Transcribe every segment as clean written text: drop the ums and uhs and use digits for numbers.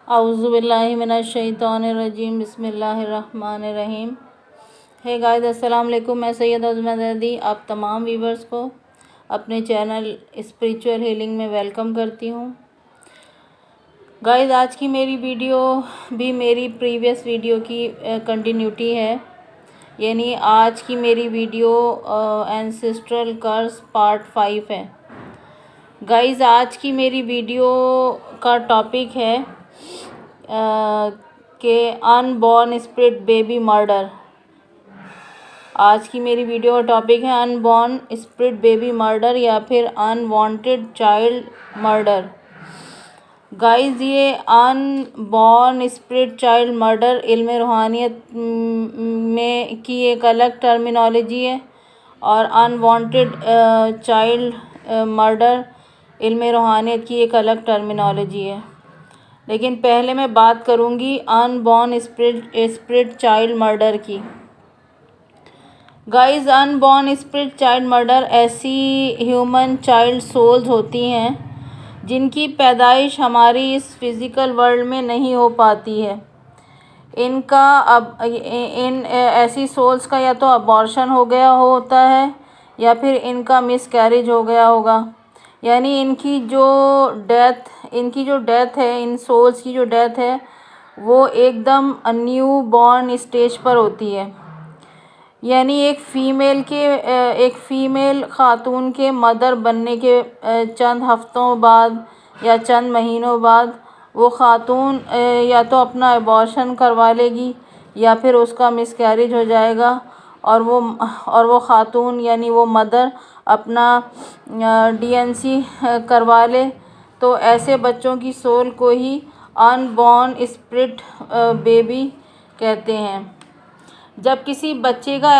औज़ुबिल्लाहि मिनश्शैतानिर्रजीम बिस्मिल्लाहिर्रहमानिर्रहीम। Hey guys, अस्सलाम वालेकुम। मैं सैयद अज़मा ज़ैदी आप तमाम व्यूवर्स को अपने चैनल स्पिरिचुअल हीलिंग में वेलकम करती हूँ। गाइस, आज की मेरी वीडियो भी मेरी प्रीवियस वीडियो की कंटिन्यूटी है, यानी आज की मेरी वीडियो एंसेस्ट्रल कर्स पार्ट 5 है। गाइस, आज की मेरी वीडियो का टॉपिक है कि अनबॉर्न स्पिरिट बेबी मर्डर। आज की मेरी वीडियो का टॉपिक है अनबॉर्न स्पिरिट बेबी मर्डर या फिर अनवांटेड चाइल्ड मर्डर। गाइस, ये अनबॉर्न स्पिरिट चाइल्ड मर्डर इल्म रूहानियत में की एक अलग टर्मिनोलॉजी है और अनवांटेड चाइल्ड मर्डर इल्म रूहानियत की एक अलग टर्मिनोलॉजी है। लेकिन पहले मैं बात करूंगी अनबॉर्न स्पिरिट चाइल्ड मर्डर की। Guys, unborn spirit child murder ऐसी ह्यूमन चाइल्ड सोल्स होती हैं जिनकी पैदाइश हमारी इस फिज़िकल वर्ल्ड में नहीं हो पाती है। इनका इन ऐसी सोल्स का या तो अबॉर्शन हो गया होता है या फिर इनका मिसकैरेज हो गया होगा, यानी इनकी जो डेथ है, इन सोल्स की जो डेथ है वो एकदम न्यू बॉर्न स्टेज पर होती है। यानी एक फ़ीमेल ख़ातून के मदर बनने के चंद हफ्तों बाद या चंद महीनों बाद वो ख़ातून या तो अपना अबॉर्शन करवा लेगी या फिर उसका मिसकैरेज हो जाएगा और वो ख़ातून यानी वो मदर अपना डीएनसी करवा ले। तो ऐसे बच्चों की सोल को ही अनबॉर्न स्पिरिट बेबी कहते हैं। जब किसी बच्चे का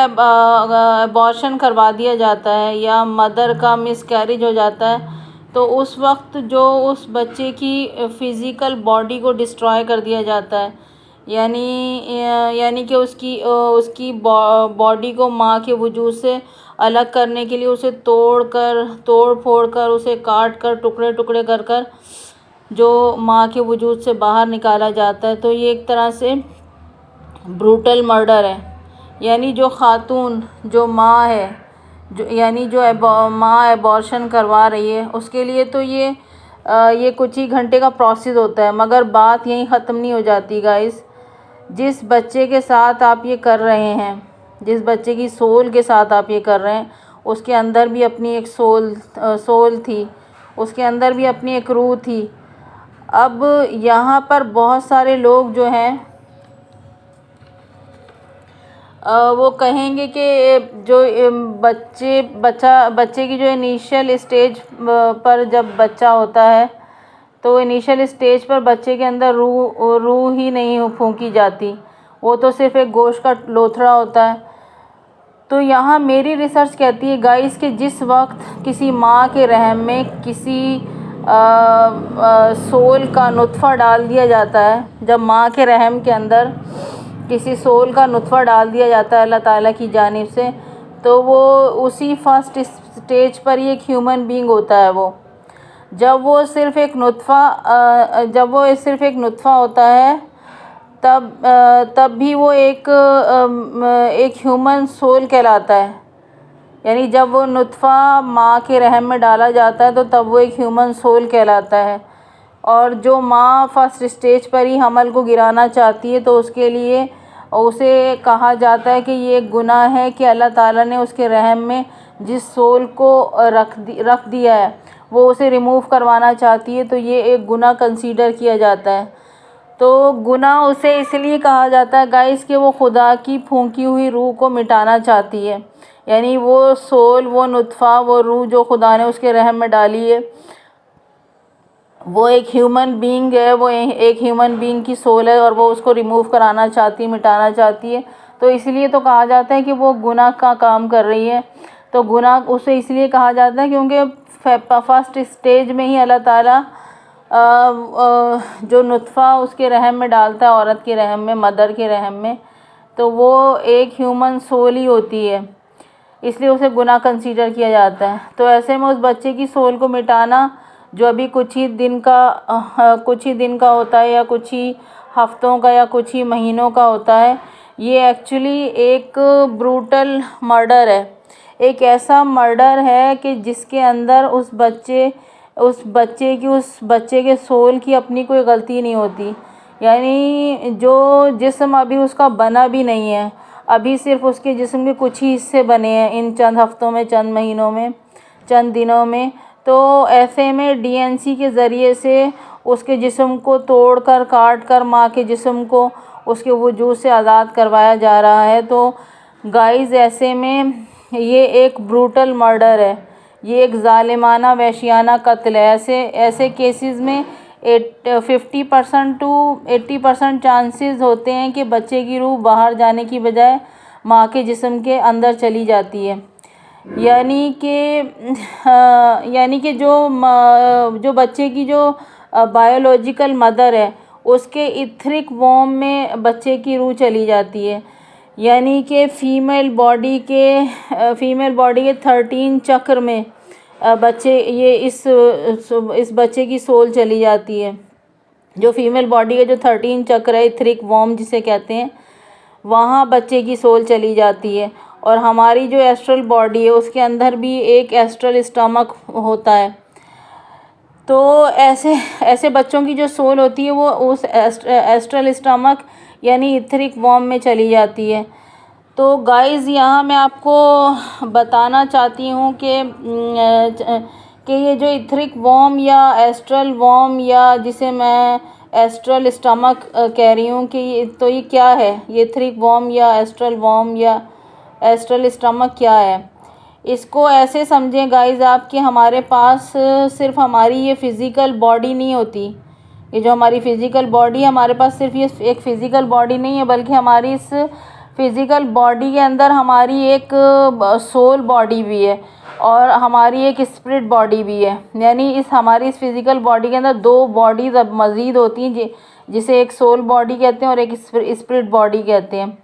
अबॉर्शन करवा दिया जाता है या मदर का मिसकैरेज हो जाता है तो उस वक्त जो उस बच्चे की फ़िज़िकल बॉडी को डिस्ट्रॉय कर दिया जाता है, यानी कि उसकी बॉडी को माँ के वजूद से अलग करने के लिए उसे तोड़ फोड़ कर उसे काट कर टुकड़े टुकड़े कर कर जो माँ के वजूद से बाहर निकाला जाता है। तो ये एक तरह से ब्रूटल मर्डर है। यानी जो ख़ातून जो माँ है, जो माँ अबॉर्शन करवा रही है उसके लिए तो ये कुछ ही घंटे का प्रोसेस होता है, मगर बात यहीं ख़त्म नहीं हो जाती गाइस। जिस बच्चे के साथ आप ये कर रहे हैं, जिस बच्चे की सोल के साथ आप ये कर रहे हैं, उसके अंदर भी अपनी एक सोल थी, उसके अंदर भी अपनी एक रूह थी। अब यहाँ पर बहुत सारे लोग जो हैं वो कहेंगे कि जो बच्चे की जो इनिशियल स्टेज पर जब बच्चा होता है तो इनिशियल स्टेज पर बच्चे के अंदर रूह ही नहीं फूंकी जाती, वो तो सिर्फ़ एक गोश्त का लोथड़ा होता है। तो यहाँ मेरी रिसर्च कहती है गाइस कि जिस वक्त किसी माँ के रहम में किसी सोल का नुत्फ़ा डाल दिया जाता है, जब माँ के रहम के अंदर किसी सोल का नुत्फ़ा डाल दिया जाता है अल्लाह ताला की जानिब से, तो वो उसी फर्स्ट स्टेज पर ही एक ह्यूमन बीइंग होता है। वो जब वो सिर्फ़ एक नुत्फ़ा होता है तब भी वो एक ह्यूमन सोल कहलाता है। यानी जब वो नुत्फ़ा माँ के रहम में डाला जाता है तो तब वो एक ह्यूमन सोल कहलाता है। और जो माँ फर्स्ट स्टेज पर ही हमल को गिराना चाहती है तो उसके लिए उसे कहा जाता है कि ये एक गुनाह है कि अल्लाह ताला ने उसके रहम में जिस सोल को रख दिया है वो उसे रिमूव करवाना चाहती है, तो ये एक गुनाह कंसीडर किया जाता है। तो गुनाह उसे इसलिए कहा जाता है गाइस कि वो खुदा की फूंकी हुई रूह को मिटाना चाहती है। यानी वो सोल, वो नुत्फ़ा, वो रूह जो खुदा ने उसके रहम में डाली है वो एक ह्यूमन बीइंग है, वो एक ह्यूमन बीइंग की सोल है और वो उसको रिमूव कराना चाहती है, मिटाना चाहती है। तो इसलिए तो कहा जाता है कि वो गुनाह का काम कर रही है। तो गुनाह उसे इसलिए कहा जाता है क्योंकि फर्स्ट स्टेज में ही अल्लाह ताला जो नुत्फ़ा उसके रहम में डालता है, औरत के रहम में, मदर के रहम में, तो वो एक ह्यूमन सोल ही होती है, इसलिए उसे गुनाह कंसीडर किया जाता है। तो ऐसे में उस बच्चे की सोल को मिटाना जो अभी कुछ ही दिन का होता है, या कुछ ही हफ्तों का, या कुछ ही महीनों का होता है, ये एक्चुअली एक ब्रूटल मर्डर है। एक ऐसा मर्डर है कि जिसके अंदर उस बच्चे के सोल की अपनी कोई गलती नहीं होती। यानी जो जिस्म अभी उसका बना भी नहीं है, अभी सिर्फ उसके जिस्म के कुछ ही हिस्से बने हैं इन चंद हफ्तों में, चंद महीनों में, चंद दिनों में। तो ऐसे में डीएनसी के ज़रिए से उसके जिस्म को तोड़कर, काट कर माँ के जिस्म को उसके वजूद से आज़ाद करवाया जा रहा है। तो गाइस, ऐसे में ये एक ब्रूटल मर्डर है, ये एक ज़ालिमाना वहशियाना कत्ल है। ऐसे केसेस में 50% टू 80% चांसेस होते हैं कि बच्चे की रूह बाहर जाने की बजाय माँ के जिस्म के अंदर चली जाती है। यानी कि जो बच्चे की जो बायोलॉजिकल मदर है, उसके इथरिक वॉर्म में बच्चे की रूह चली जाती है। यानी कि फीमेल बॉडी के 13 चक्र में इस बच्चे की सोल चली जाती है। जो फीमेल बॉडी के जो 13 चक्र है, इथरिक वॉर्म जिसे कहते हैं, वहाँ बच्चे की सोल चली जाती है। और हमारी जो एस्ट्रल बॉडी है, उसके अंदर भी एक एस्ट्रल स्टमक होता है। तो ऐसे बच्चों की जो सोल होती है वो उस एस्ट्रल स्टमक यानी इथरिक वॉर्म में चली जाती है। तो गाइज़, यहाँ मैं आपको बताना चाहती हूँ कि ये जो इथरिक वॉर्म या एस्ट्रल वॉर्म, या जिसे मैं एस्ट्रल स्टमक कह रही हूँ, कि ये क्या है, ये इथरिक वॉर्म या एस्ट्रल वॉर्म या एस्ट्रल स्टमक क्या है। इसको ऐसे समझें गाइज़ आप कि हमारे पास सिर्फ हमारी ये फ़िज़िकल बॉडी नहीं होती। ये जो हमारी फ़िज़िकल बॉडी है, हमारे पास सिर्फ ये एक फ़िज़िकल बॉडी नहीं है, बल्कि हमारी इस फ़िज़िकल बॉडी के अंदर हमारी एक सोल बॉडी भी है और हमारी एक स्पिरिट बॉडी भी है। यानी हमारी इस फ़िज़िकल बॉडी के अंदर 2 बॉडीज़ अब मज़ीद होती हैं, जिसे एक सोल बॉडी कहते हैं और एक स्पिरिट बॉडी कहते हैं।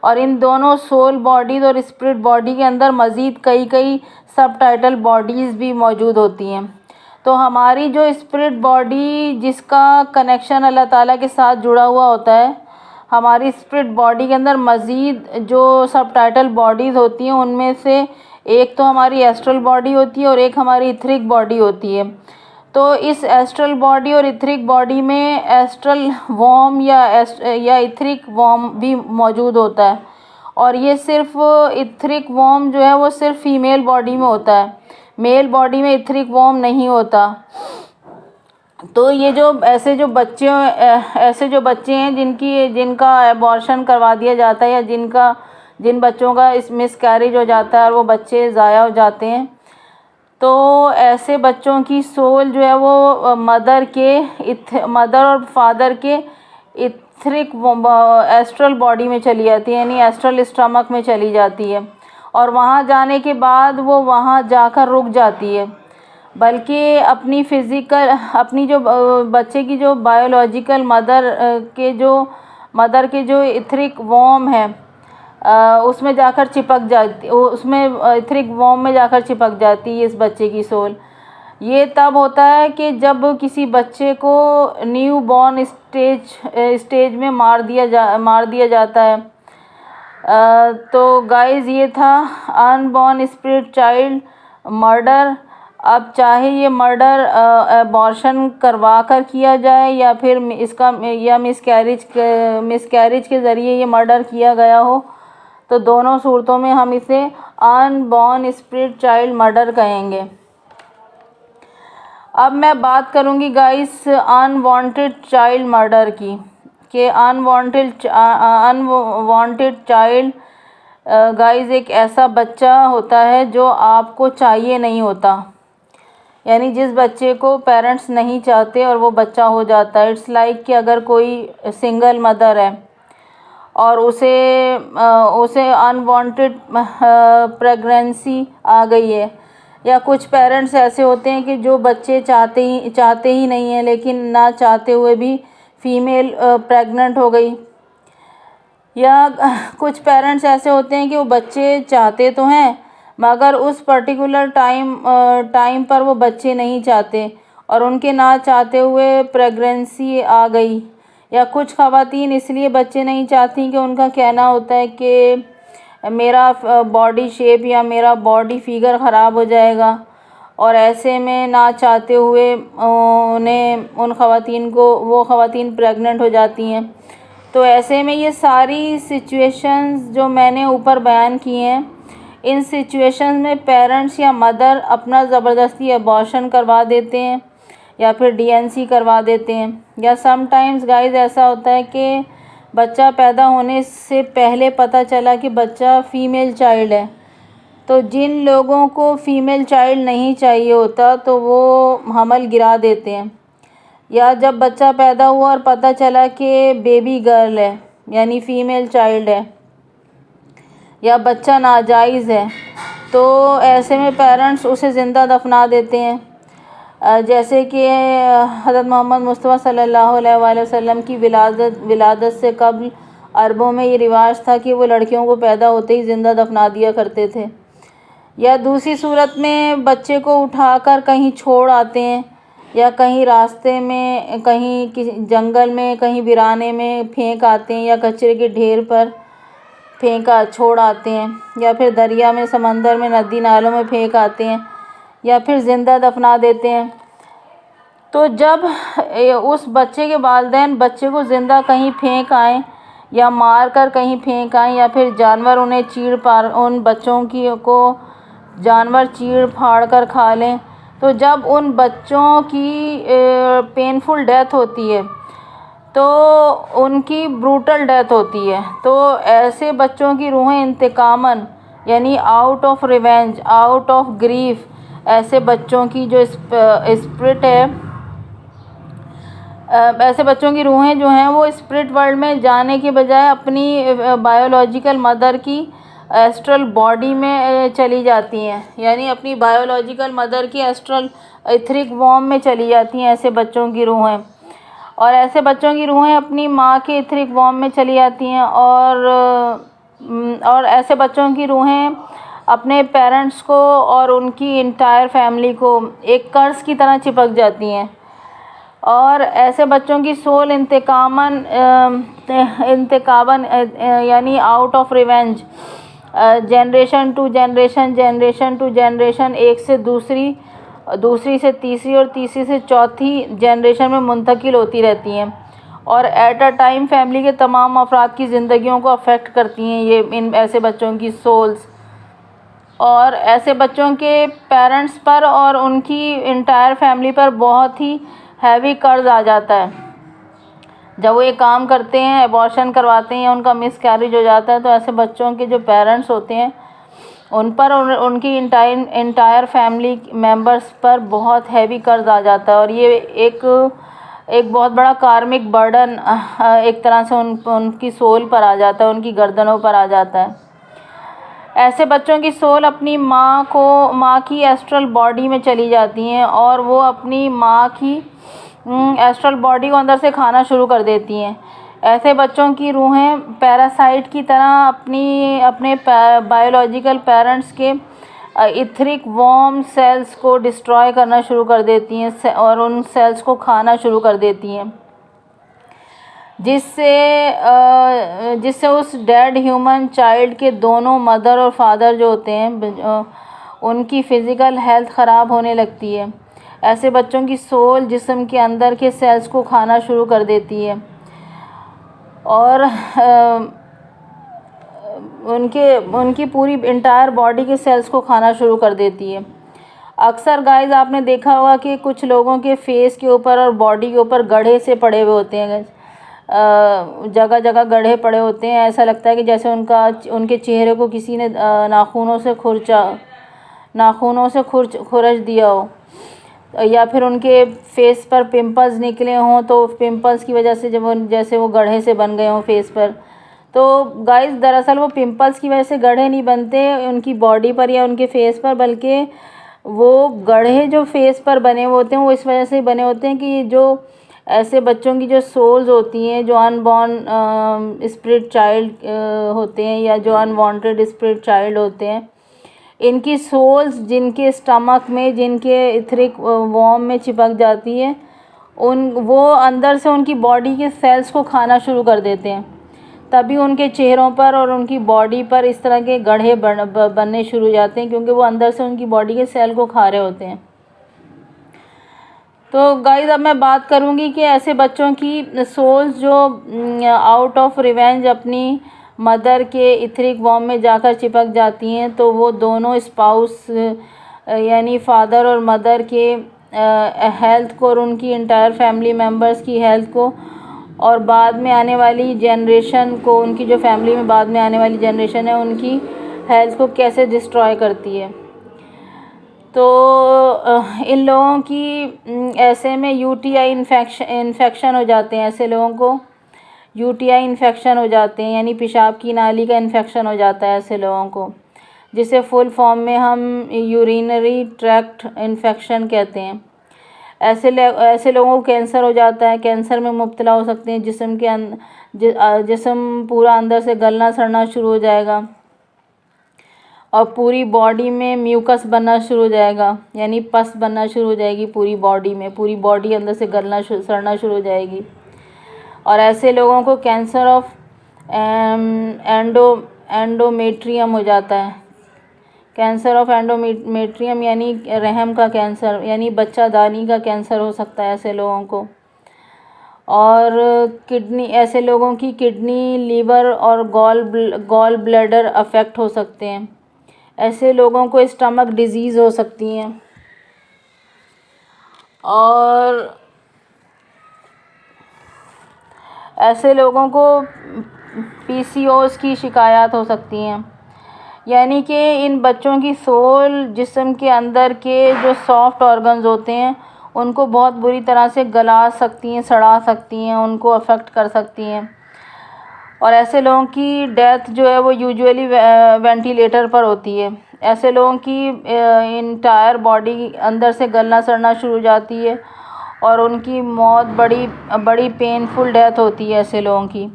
और इन दोनों सोल बॉडीज़ और स्पिरिट बॉडी के अंदर मज़ीद कई सब टाइटल बॉडीज़ भी मौजूद होती हैं। तो हमारी जो स्पिरिट बॉडी, जिसका कनेक्शन अल्लाह ताला के साथ जुड़ा हुआ होता है, हमारी स्पिरिट बॉडी के अंदर मज़ीद जो सब टाइटल बॉडीज़ होती हैं, उनमें से एक तो हमारी एस्ट्रल बॉडी होती है और एक हमारी इथरिक बॉडी होती है। तो इस एस्ट्रल बॉडी और इथरिक बॉडी में एस्ट्रल वॉर्म या इथरिक वॉर्म भी मौजूद होता है। और ये सिर्फ इथरिक वॉर्म जो है वो सिर्फ फीमेल बॉडी में होता है, मेल बॉडी में इथरिक वॉर्म नहीं होता। तो ये जो ऐसे जो बच्चे हैं जिनका एबॉर्शन करवा दिया जाता है, या जिन बच्चों का इस मिसकैरेज हो जाता है और वो बच्चे ज़ाया हो जाते हैं, तो ऐसे बच्चों की सोल जो है वो मदर और फादर के इथरिक एस्ट्रल बॉडी में चली जाती है, यानी एस्ट्रल स्टमक में चली जाती है। और वहाँ जाने के बाद वो वहाँ जाकर रुक जाती है, बल्कि अपनी जो बच्चे की जो बायोलॉजिकल मदर के जो इथरिक वॉर्म है, उसमें जाकर चिपक जाती, उसमें इथरिक वॉर्म में जाकर चिपक जाती है इस बच्चे की सोल। ये तब होता है कि जब किसी बच्चे को न्यू बॉर्न स्टेज में मार दिया जाता है। तो गाइज़, ये था अनबॉर्न स्पिरिट चाइल्ड मर्डर। अब चाहे ये मर्डर अबॉर्शन करवा कर किया जाए या फिर मिसकैरेज के ज़रिए ये मर्डर किया गया हो, तो दोनों सूरतों में हम इसे अनबॉर्न स्पिरिट चाइल्ड मर्डर कहेंगे। अब मैं बात करूंगी गाइस अनवांटेड चाइल्ड मर्डर की, कि अनवांटेड चाइल्ड गाइस एक ऐसा बच्चा होता है जो आपको चाहिए नहीं होता। यानी जिस बच्चे को पेरेंट्स नहीं चाहते और वो बच्चा हो जाता है। इट्स लाइक कि अगर कोई सिंगल मदर है और उसे अनवांटेड प्रेगनेंसी आ गई है, या कुछ पेरेंट्स ऐसे होते हैं कि जो बच्चे चाहते ही नहीं हैं, लेकिन ना चाहते हुए भी फीमेल प्रेग्नेंट हो गई। या कुछ पेरेंट्स ऐसे होते हैं कि वो बच्चे चाहते तो हैं मगर उस पर्टिकुलर टाइम पर वो बच्चे नहीं चाहते और उनके ना चाहते हुए प्रेगनेंसी आ गई, या कुछ ख़वातीन इसलिए बच्चे नहीं चाहती कि उनका कहना होता है कि मेरा बॉडी शेप या मेरा बॉडी फिगर ख़राब हो जाएगा, और ऐसे में ना चाहते हुए उन्हें उन ख़वातीन को वो ख़वातीन प्रेग्नेंट हो जाती हैं। तो ऐसे में ये सारी सिचुएशंस जो मैंने ऊपर बयान की हैं, इन सिचुएशंस में पेरेंट्स या मदर अपना ज़बरदस्ती अबॉर्शन करवा देते हैं या फिर डीएनसी करवा देते हैं, या समटाइम्स गाइस ऐसा होता है कि बच्चा पैदा होने से पहले पता चला कि बच्चा फ़ीमेल चाइल्ड है। तो जिन लोगों को फ़ीमेल चाइल्ड नहीं चाहिए होता तो वो हमल गिरा देते हैं, या जब बच्चा पैदा हुआ और पता चला कि बेबी गर्ल है यानी फ़ीमेल चाइल्ड है या बच्चा नाजायज़ है, तो ऐसे में पेरेंट्स उसे ज़िंदा दफना देते हैं। जैसे कि हज़रत मोहम्मद मुस्तफ़ा सल्लल्लाहु अलैहि वसल्लम की विलादत से कबल अरबों में ये रिवाज था कि वो लड़कियों को पैदा होते ही ज़िंदा दफना दिया करते थे। या दूसरी सूरत में बच्चे को उठाकर कहीं छोड़ आते हैं, या कहीं रास्ते में, कहीं किसी जंगल में, कहीं वीराने में फेंक आते हैं, या कचरे के ढेर पर छोड़ आते हैं, या फिर दरिया में, समंदर में, नदी नालों में फेंक आते हैं, या फिर ज़िंदा दफना देते हैं। तो जब उस बच्चे के वालिदैन बच्चे को ज़िंदा कहीं फेंक आएँ या मार कर कहीं फेंक आएँ, या फिर जानवर उन्हें उन बच्चों को जानवर चीड़ फाड़ कर खा लें, तो जब उन बच्चों की पेनफुल डेथ होती है, तो उनकी ब्रूटल डेथ होती है, तो ऐसे बच्चों की रूहें इंतकामन यानी out of revenge, out of grief, ऐसे बच्चों की जो स्पिरिट है, ऐसे बच्चों की रूहें जो हैं वो स्पिरिट वर्ल्ड में जाने के बजाय अपनी बायोलॉजिकल मदर की एस्ट्रल बॉडी में चली जाती हैं, यानी अपनी बायोलॉजिकल मदर की एस्ट्रल इथरिक वॉर्म में चली जाती हैं ऐसे बच्चों की रूहें। और ऐसे बच्चों की रूहें अपनी माँ के इथरिक वॉर्म में चली जाती हैं, और ऐसे बच्चों की रूहें अपने पेरेंट्स को और उनकी इंटायर फैमिली को एक कर्ज की तरह चिपक जाती हैं। और ऐसे बच्चों की सोल इंतकामन यानी out of revenge, generation to generation, एक से दूसरी से तीसरी और तीसरी से चौथी जनरेशन में मुंतकिल होती रहती हैं, और एट अ टाइम फैमिली के तमाम अफराद की ज़िंदगियों को अफेक्ट करती हैं ये इन ऐसे बच्चों की सोल्स। और ऐसे बच्चों के पेरेंट्स पर और उनकी इंटायर फैमिली पर बहुत ही हैवी कर्ज आ जाता है। जब वो ये काम करते हैं, एबॉर्शन करवाते हैं या उनका मिसकैरेज हो जाता है, तो ऐसे बच्चों के जो पेरेंट्स होते हैं उन पर और उनकी इंटायर फैमिली मेंबर्स पर बहुत हैवी कर्ज आ जाता है, और ये एक बहुत बड़ा कार्मिक बर्डन एक तरह से उनकी सोल पर आ जाता है, उनकी गर्दनों पर आ जाता है। ऐसे बच्चों की सोल अपनी माँ की एस्ट्रल बॉडी में चली जाती हैं, और वो अपनी माँ की एस्ट्रल बॉडी को अंदर से खाना शुरू कर देती हैं। ऐसे बच्चों की रूहें पैरासाइट की तरह अपने बायोलॉजिकल पेरेंट्स के इथरिक वॉर्म सेल्स को डिस्ट्रॉय करना शुरू कर देती हैं और उन सेल्स को खाना शुरू कर देती हैं, जिससे उस डेड ह्यूमन चाइल्ड के दोनों मदर और फादर जो होते हैं उनकी फ़िज़िकल हेल्थ ख़राब होने लगती है। ऐसे बच्चों की सोल जिस्म के अंदर के सेल्स को खाना शुरू कर देती है, और उनकी पूरी इंटायर बॉडी के सेल्स को खाना शुरू कर देती है। अक्सर गाइस आपने देखा होगा कि कुछ लोगों के फेस के ऊपर और बॉडी के ऊपर गड्ढे से पड़े हुए होते हैं, जगह जगह गड्ढे पड़े होते हैं। ऐसा लगता है कि जैसे उनके चेहरे को किसी ने नाखूनों से खुरच दिया हो, या फिर उनके फेस पर पिंपल्स निकले हों, तो पिंपल्स की वजह से जैसे वो गड्ढे से बन गए हों फेस पर। तो गाइस दरअसल वो पिंपल्स की वजह से गड्ढे नहीं बनते उनकी बॉडी पर या उनके फेस पर, बल्कि वो गड्ढे जो फेस पर बने हुए होते हैं वो इस वजह से बने होते हैं कि जो ऐसे बच्चों की जो सोल्स होती हैं, जो अनबॉर्न स्पिरिट चाइल्ड होते हैं या जो अनवांटेड स्पिरिट चाइल्ड होते हैं, इनकी सोल्स जिनके स्टमक में, जिनके इथरिक वॉर्म में चिपक जाती है, वो अंदर से उनकी बॉडी के सेल्स को खाना शुरू कर देते हैं। तभी उनके चेहरों पर और उनकी बॉडी पर इस तरह के गड्ढे बनने शुरू हो जाते हैं, क्योंकि वो अंदर से उनकी बॉडी के सेल को खा रहे होते हैं। तो गाइस, अब मैं बात करूँगी कि ऐसे बच्चों की सोल्स जो आउट ऑफ रिवेंज अपनी मदर के इथरिक वॉर्म में जाकर चिपक जाती हैं, तो वो दोनों स्पाउस यानी फादर और मदर के हेल्थ को और उनकी इंटायर फैमिली मेम्बर्स की हेल्थ को और बाद में आने वाली जनरेशन को, उनकी जो फैमिली में बाद में आने वाली जनरेशन है उनकी हेल्थ को कैसे डिस्ट्रॉय करती है। तो इन लोगों की ऐसे में यूटीआई इन्फेक्शन हो जाते हैं। ऐसे लोगों को यूटीआई इन्फेक्शन हो जाते हैं, यानी पेशाब की नाली का इन्फेक्शन हो जाता है ऐसे लोगों को, जिसे फुल फॉर्म में हम यूरिनरी ट्रैक्ट इन्फेक्शन कहते हैं। ऐसे लोगों को कैंसर हो जाता है, कैंसर में मुब्तला हो सकते हैं। जिस्म पूरा अंदर से गलना सड़ना शुरू हो जाएगा और पूरी बॉडी में म्यूकस बनना शुरू हो जाएगा, यानी पस बनना शुरू हो जाएगी पूरी बॉडी में, पूरी बॉडी अंदर से गलना सड़ना शुरू हो जाएगी। और ऐसे लोगों को कैंसर ऑफ एंडोमेट्रियम हो जाता है। कैंसर ऑफ एंडोमेट्रियम यानी रहम का कैंसर, यानी बच्चादानी का कैंसर हो सकता है ऐसे लोगों को। और ऐसे लोगों की किडनी, लीवर और गॉल ब्लैडर अफेक्ट हो सकते हैं। ऐसे लोगों को स्टमक डिजीज़ हो सकती हैं और ऐसे लोगों को पीसीओएस की शिकायत हो सकती हैं। यानी कि इन बच्चों की सोल जिस्म के अंदर के जो सॉफ्ट ऑर्गन्स होते हैं उनको बहुत बुरी तरह से गला सकती हैं, सड़ा सकती हैं, उनको अफेक्ट कर सकती हैं। और ऐसे लोगों की डेथ जो है वो यूजुअली वेंटिलेटर पर होती है। ऐसे लोगों की इंटायर बॉडी अंदर से गलना सड़ना शुरू हो जाती है और उनकी मौत बड़ी पेनफुल डेथ होती है ऐसे लोगों की।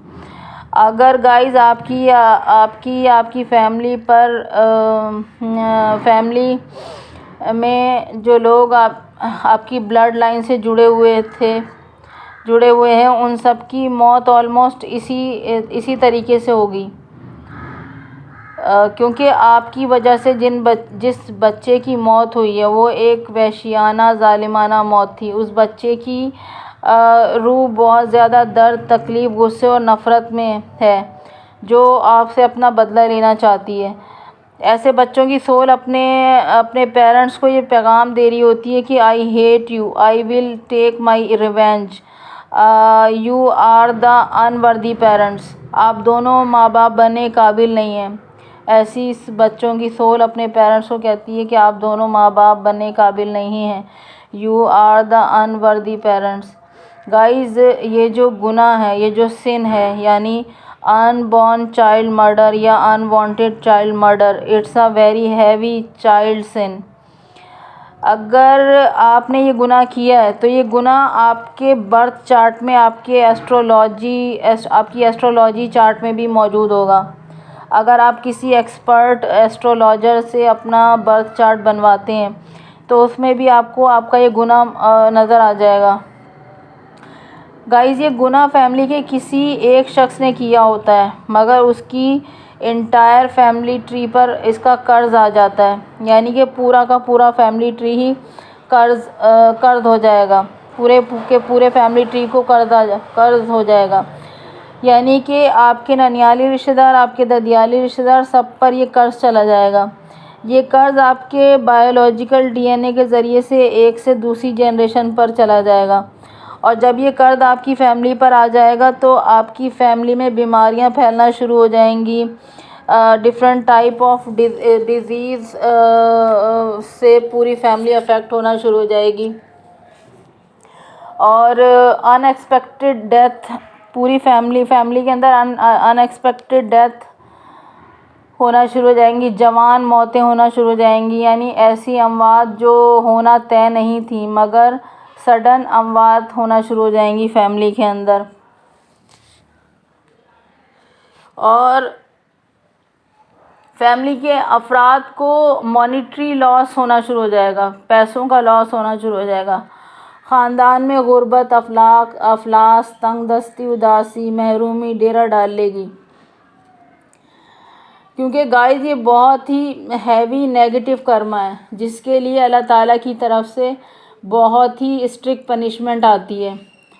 अगर गाइस आपकी फैमिली पर फैमिली में जो लोग आपकी ब्लड लाइन से जुड़े हुए हैं, उन सब की मौत ऑलमोस्ट इसी तरीके से होगी, क्योंकि आपकी वजह से जिस बच्चे की मौत हुई है वो एक वहशियाना ज़ालिमाना मौत थी। उस बच्चे की रूह बहुत ज़्यादा दर्द, तकलीफ़, गुस्से और नफ़रत में है, जो आपसे अपना बदला लेना चाहती है। ऐसे बच्चों की सोल अपने पेरेंट्स को ये पैगाम दे रही होती है कि I hate you, I will take my revenge, you are the unworthy parents. आप दोनों माँ बाप बनने काबिल नहीं हैं। ऐसी इस बच्चों की सोल अपने पेरेंट्स को कहती है कि आप दोनों माँ बाप बनने काबिल नहीं हैं, you are the unworthy parents. Guys, ये जो गुनाह है, ये जो सिन है, यानी अनबॉर्न चाइल्ड मर्डर या unwanted child murder, it's a very heavy child sin. अगर आपने ये गुनाह किया है तो ये गुनाह आपके बर्थ चार्ट में, आपकी एस्ट्रोलॉजी चार्ट में भी मौजूद होगा। अगर आप किसी एक्सपर्ट एस्ट्रोलॉजर से अपना बर्थ चार्ट बनवाते हैं तो उसमें भी आपको आपका ये गुनाह नज़र आ जाएगा। गाइज़, ये गुनाह फैमिली के किसी एक शख्स ने किया होता है, मगर उसकी इंटायर फैमिली ट्री पर इसका कर्ज आ जाता है। यानी कि पूरा का पूरा फैमिली ट्री ही कर्ज हो जाएगा, पूरे फैमिली ट्री को कर्ज हो जाएगा। यानी कि आपके ननियाली रिश्तेदार, आपके ददियाली रिश्तेदार, सब पर ये कर्ज चला जाएगा। ये कर्ज आपके बायोलॉजिकल डीएनए के ज़रिए से एक से दूसरी जनरेशन पर चला जाएगा। और जब ये कर्ज आपकी फैमिली पर आ जाएगा तो आपकी फैमिली में बीमारियां फैलना शुरू हो जाएंगी। डिफरेंट टाइप ऑफ डिज़ीज़ से पूरी फैमिली अफेक्ट होना शुरू हो जाएगी। और अनएक्सपेक्टेड डेथ, पूरी फैमिली के अंदर अनएक्सपेक्टेड डेथ होना शुरू हो जाएंगी, जवान मौतें होना शुरू हो जाएंगी। यानी ऐसी अमवात जो होना तय नहीं थी, मगर सडन अमवात होना शुरू हो जाएंगी फैमिली के अंदर। और फैमिली के अफराद को मॉनेटरी लॉस होना शुरू हो जाएगा, पैसों का लॉस होना शुरू हो जाएगा। ख़ानदान में गुर्बत, अफलास, तंगदस्ती, उदासी, महरूमी डेरा डाल लेगी। क्योंकि गाइस ये बहुत ही हैवी नेगेटिव कर्मा है, जिसके लिए अल्लाह ताला की तरफ से बहुत ही स्ट्रिक्ट पनिशमेंट आती है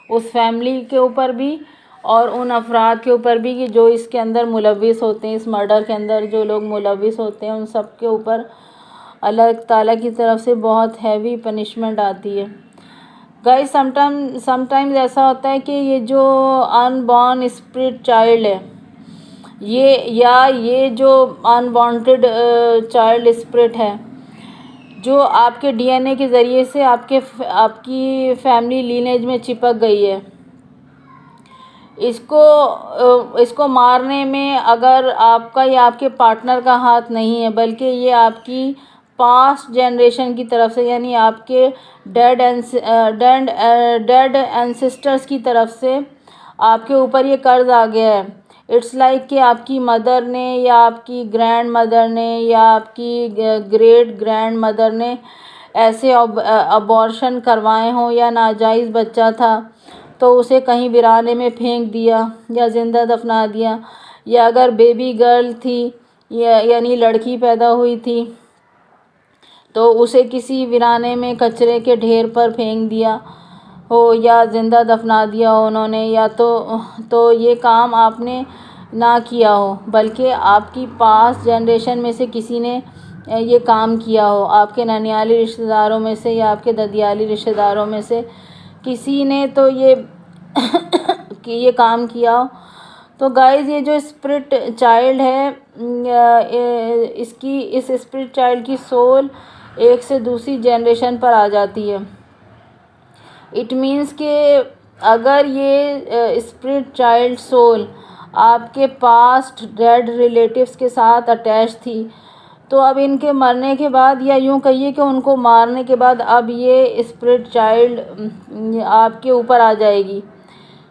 उस फैमिली के ऊपर भी और उन अफराद के ऊपर भी कि जो इसके अंदर मुलविस होते हैं, इस मर्डर के अंदर जो लोग मुलविस होते हैं, उन सब के ऊपर अल्लाह ताला की तरफ से बहुत हैवी पनिशमेंट आती है। गाइस समटाइम्स ऐसा होता है कि ये जो अनबॉर्न स्पिरिट चाइल्ड है, ये जो अनवांटेड चाइल्ड स्पिरिट है, जो आपके डीएनए के ज़रिए से आपकी फैमिली लीनेज में चिपक गई है, इसको मारने में अगर आपका या आपके पार्टनर का हाथ नहीं है, बल्कि ये आपकी पास्ट जनरेशन की तरफ से, यानी आपके डेड एंसेस्टर्स की तरफ से आपके ऊपर ये कर्ज आ गया है। इट्स लाइक कि आपकी मदर ने या आपकी ग्रैंड मदर ने या आपकी ग्रेट ग्रैंड मदर ने ऐसे अबॉर्शन करवाए हों, या नाजायज़ बच्चा था तो उसे कहीं वीराने में फेंक दिया या ज़िंदा दफना दिया, या अगर बेबी गर्ल थी यानी लड़की पैदा हुई थी तो उसे किसी वीराने में कचरे के ढेर पर फेंक दिया हो या ज़िंदा दफना दिया हो उन्होंने, या तो ये काम आपने ना किया हो, बल्कि आपकी पास्ट जनरेशन में से किसी ने ये काम किया हो, आपके ननियाली रिश्तेदारों में से या आपके ददियाली रिश्तेदारों में से किसी ने तो ये काम किया हो। तो गाइज़ ये जो स्पिरिट चाइल्ड है, इस स्पिरिट चाइल्ड की सोल एक से दूसरी जनरेशन पर आ जाती है। इट मीन्स कि अगर ये स्पिरिट चाइल्ड सोल आपके पास्ट डेड रिलेटिव्स के साथ अटैच थी, तो अब इनके मरने के बाद, या यूँ कहिए कि उनको मारने के बाद, अब ये स्पिरिट चाइल्ड आपके ऊपर आ जाएगी।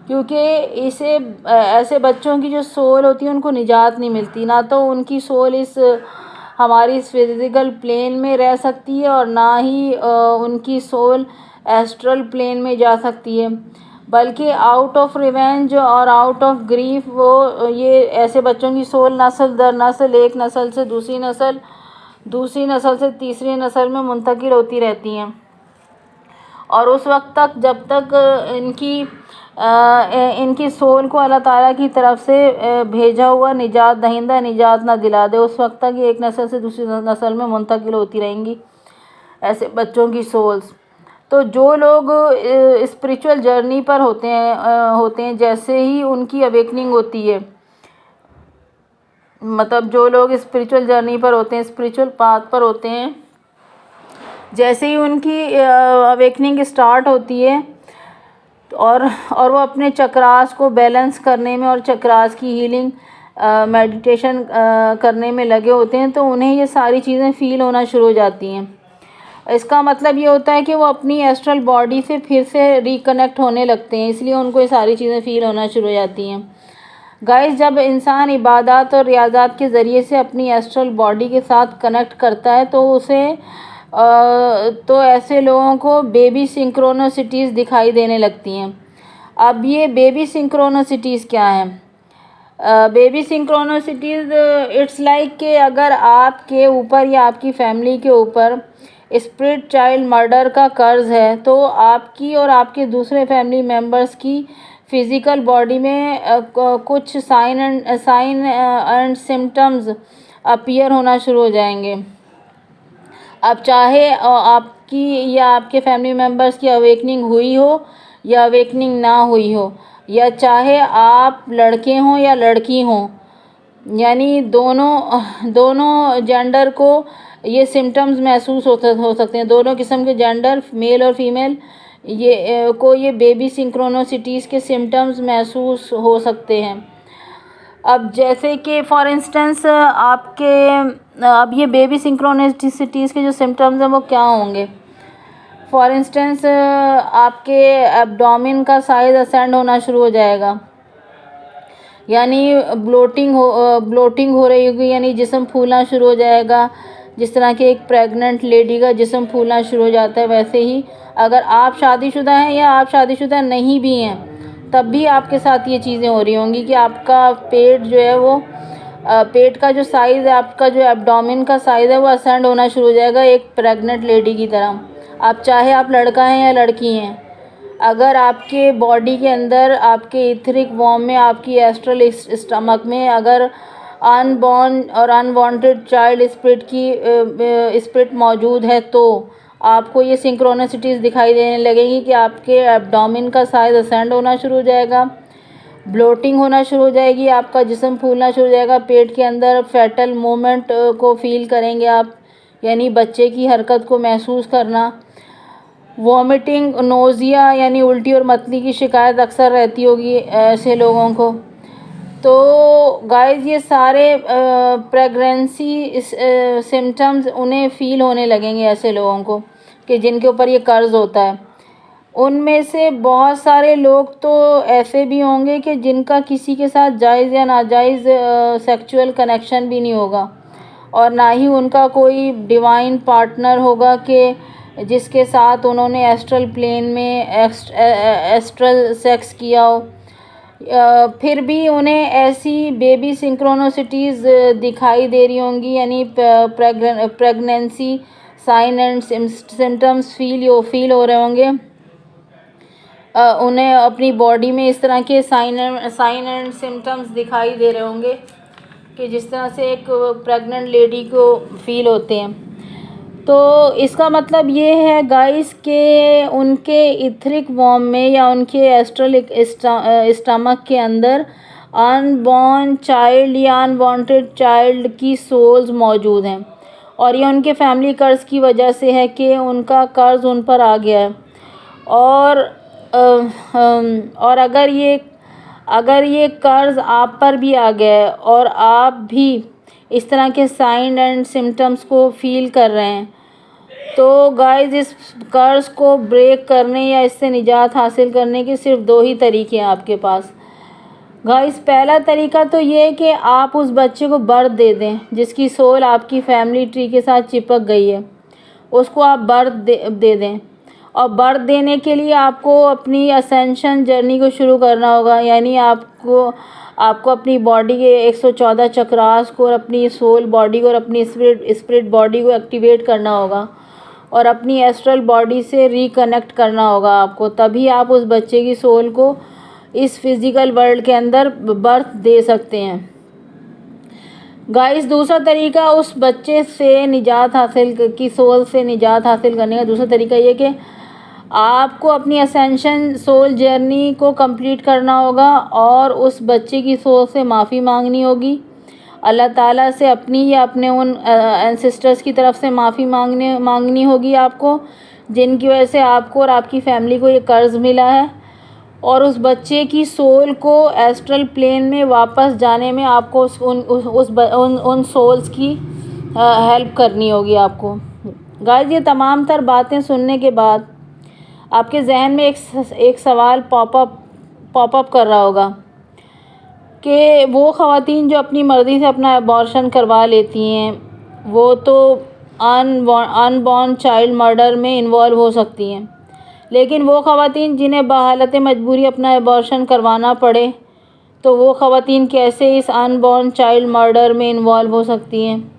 क्योंकि ऐसे बच्चों की जो सोल होती है उनको निजात नहीं मिलती, ना तो उनकी सोल हमारी इस फिज़िकल प्लेन में रह सकती है और ना ही उनकी सोल एस्ट्रल प्लेन में जा सकती है, बल्कि आउट ऑफ रिवेंज और आउट ऑफ ग्रीफ ये ऐसे बच्चों की सोल नस्ल दर नस्ल, एक नस्ल से दूसरी नस्ल से तीसरी नस्ल में मुंतकिल होती रहती हैं। और उस वक्त तक जब तक इनकी सोल को अल्लाह ताला की तरफ से भेजा हुआ निजात दहिंदा निजात ना दिला दे, उस वक्त तक ये एक नस्ल से दूसरी नस्ल में मुंतकिल होती रहेंगी ऐसे बच्चों की सोल्स। तो जो लोग स्पिरिचुअल जर्नी पर होते हैं, जैसे ही उनकी अवेकनिंग होती है, मतलब जो लोग स्पिरिचुअल जर्नी पर होते हैं, स्पिरिचुअल पाथ पर होते हैं, जैसे ही उनकी अवेकनिंग स्टार्ट होती है और वो अपने चक्रास को बैलेंस करने में और चक्रास की हीलिंग मेडिटेशन करने में लगे होते हैं, तो उन्हें ये सारी चीज़ें फ़ील होना शुरू हो जाती हैं। इसका मतलब ये होता है कि वो अपनी एस्ट्रल बॉडी से फिर से रिकनेक्ट होने लगते हैं, इसलिए उनको ये सारी चीज़ें फ़ील होना शुरू हो जाती हैं। गाइस, जब इंसान इबादत और रियाज़त के ज़रिए से अपनी एस्ट्रल बॉडी के साथ कनेक्ट करता है तो ऐसे लोगों को बेबी सिंक्रोनोसिटीज़ दिखाई देने लगती हैं। अब ये बेबी सिंक्रोनोसिटीज़ क्या हैं? बेबी सिंक्रोनोसिटीज़ इट्स लाइक कि अगर आपके ऊपर या आपकी फैमिली के ऊपर स्पिरिट चाइल्ड मर्डर का कर्ज है, तो आपकी और आपके दूसरे फैमिली मेम्बर्स की फ़िज़िकल बॉडी में कुछ साइन एंड सिम्टम्स अपीयर होना शुरू हो जाएंगे। अब चाहे आपकी या आपके फैमिली मेम्बर्स की अवेकनिंग हुई हो या अवेकनिंग ना हुई हो, या चाहे आप लड़के हों या लड़की हों, यानी दोनों जेंडर को ये सिम्टम्स महसूस हो सकते हैं। दोनों किस्म के जेंडर, मेल और फीमेल, ये बेबी सिंक्रोनोसिटीज़ के सिम्टम्स महसूस हो सकते हैं। अब जैसे कि फॉर इंस्टेंस अब ये बेबी सिंक्रोनिसिटीज़ के जो सिम्टम्स हैं वो क्या होंगे? फॉर इंस्टेंस आपके एब्डोमेन का साइज़ असेंड होना शुरू हो जाएगा, यानी ब्लोटिंग हो रही होगी, यानी जिस्म फूलना शुरू हो जाएगा। जिस तरह के एक प्रेग्नेंट लेडी का जिस्म फूलना शुरू हो जाता है, वैसे ही अगर आप शादीशुदा हैं या आप शादीशुदा नहीं भी हैं तब भी आपके साथ ये चीज़ें हो रही होंगी कि आपका पेट जो है वो पेट का जो साइज़ है, आपका जो एब्डोमेन का साइज़ है वो असेंड होना शुरू हो जाएगा एक प्रेग्नेंट लेडी की तरह। आप चाहे आप लड़का हैं या लड़की हैं, अगर आपके बॉडी के अंदर आपके इथरिक वॉर्म में, आपकी एस्ट्रल स्टमक में अगर अनबॉर्न और अनवांटेड चाइल्ड स्पिरिट मौजूद है तो आपको ये सिंक्रोनिसिटीज़ दिखाई देने लगेंगी कि आपके एब्डोमेन का साइज़ असेंड होना शुरू हो जाएगा, ब्लोटिंग होना शुरू हो जाएगी, आपका जिस्म फूलना शुरू हो जाएगा, पेट के अंदर फैटल मूवमेंट को फील करेंगे आप, यानी बच्चे की हरकत को महसूस करना, वॉमिटिंग, नोज़िया यानी उल्टी और मतली की शिकायत अक्सर रहती होगी ऐसे लोगों को। तो गाइस ये सारे प्रेगनेंसी सिम्टम्स उन्हें फ़ील होने लगेंगे ऐसे लोगों को कि जिनके ऊपर ये कर्ज़ होता है। उनमें से बहुत सारे लोग तो ऐसे भी होंगे कि जिनका किसी के साथ जायज़ या नाजायज़ सेक्सुअल कनेक्शन भी नहीं होगा और ना ही उनका कोई डिवाइन पार्टनर होगा कि जिसके साथ उन्होंने एस्ट्रल प्लेन में एस्ट्रल सेक्स किया हो। फिर भी उन्हें ऐसी बेबी सिंक्रोनोसिटीज़ दिखाई दे रही होंगी, यानी pregnancy sign and symptoms feel हो रहे होंगे। उन्हें अपनी बॉडी में इस तरह के साइन एंड सिम्टम्स दिखाई दे रहे होंगे कि जिस तरह से एक प्रेग्नेंट लेडी को फील होते हैं। तो इसका मतलब ये है गाइस कि उनके इथरिक वॉर्म में या उनके एस्ट्रल स्टमक के अंदर अनबॉर्न चाइल्ड या अनवांटेड चाइल्ड की सोल्स मौजूद हैं और ये उनके फैमिली कर्ज की वजह से है कि उनका कर्ज उन पर आ गया है। और अगर ये कर्ज आप पर भी आ गया है और आप भी इस तरह के साइन एंड सिम्टम्स को फील कर रहे हैं तो गाइस इस कर्ज को ब्रेक करने या इससे निजात हासिल करने के सिर्फ 2 ही तरीके हैं आपके पास। गाइस पहला तरीका तो ये है कि आप उस बच्चे को बर्थ दे दें जिसकी सोल आपकी फैमिली ट्री के साथ चिपक गई है, उसको आप बर्थ दे दें। और बर्थ देने के लिए आपको अपनी असेंशन जर्नी को शुरू करना होगा, यानी आपको अपनी बॉडी के 114 चक्रास को और अपनी सोल बॉडी को और अपनी स्पिरिट बॉडी को एक्टिवेट करना होगा और अपनी एस्ट्रल बॉडी से रिकनेक्ट करना होगा आपको। तभी आप उस बच्चे की सोल को इस फिज़िकल वर्ल्ड के अंदर बर्थ दे सकते हैं। गाइस दूसरा तरीका उस बच्चे से निजात हासिल की सोल से निजात हासिल करने का दूसरा तरीका ये कि आपको अपनी असेंशन सोल जर्नी को कंप्लीट करना होगा और उस बच्चे की सोल से माफ़ी मांगनी होगी, अल्लाह ताला से अपनी या अपने उन एंसेस्टर्स की तरफ से माफ़ी मांगनी होगी आपको, जिनकी वजह से आपको और आपकी फैमिली को ये कर्ज़ मिला है। और उस बच्चे की सोल को एस्ट्रल प्लेन में वापस जाने में आपको उन सोल्स की हेल्प करनी होगी आपको। गाइस ये तमाम तर बातें सुनने के बाद आपके जहन में एक सवाल पॉपअप कर रहा होगा कि वो ख़वातीन जो अपनी मर्ज़ी से अपना अबॉर्शन करवा लेती हैं वो तो अनबॉर्न चाइल्ड मर्डर में इन्वॉल्व हो सकती हैं, लेकिन वो ख़वातीन जिन्हें बहालत मजबूरी अपना अबॉर्शन करवाना पड़े तो वो ख़वातीन कैसे इस अनबॉर्न चाइल्ड मर्डर में इन्वॉल्व हो सकती हैं?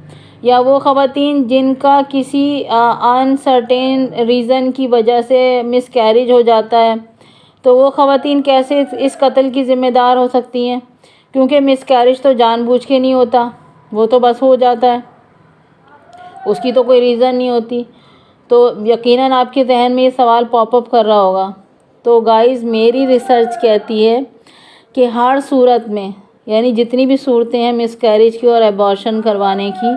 या वो ख़वातीन जिनका किसी अनसर्टेन रीज़न की वजह से मिसकैरेज हो जाता है तो वो ख़वातीन कैसे इस कत्ल की ज़िम्मेदार हो सकती हैं? क्योंकि मिसकैरेज तो जानबूझ के नहीं होता, वो तो बस हो जाता है, उसकी तो कोई रीज़न नहीं होती। तो यकीनन आपके जहन में ये सवाल पॉपअप कर रहा होगा। तो गाइस मेरी रिसर्च कहती है कि हर सूरत में, यानी जितनी भी सूरतें हैं मिसकैरेज की और अबॉर्शन करवाने की,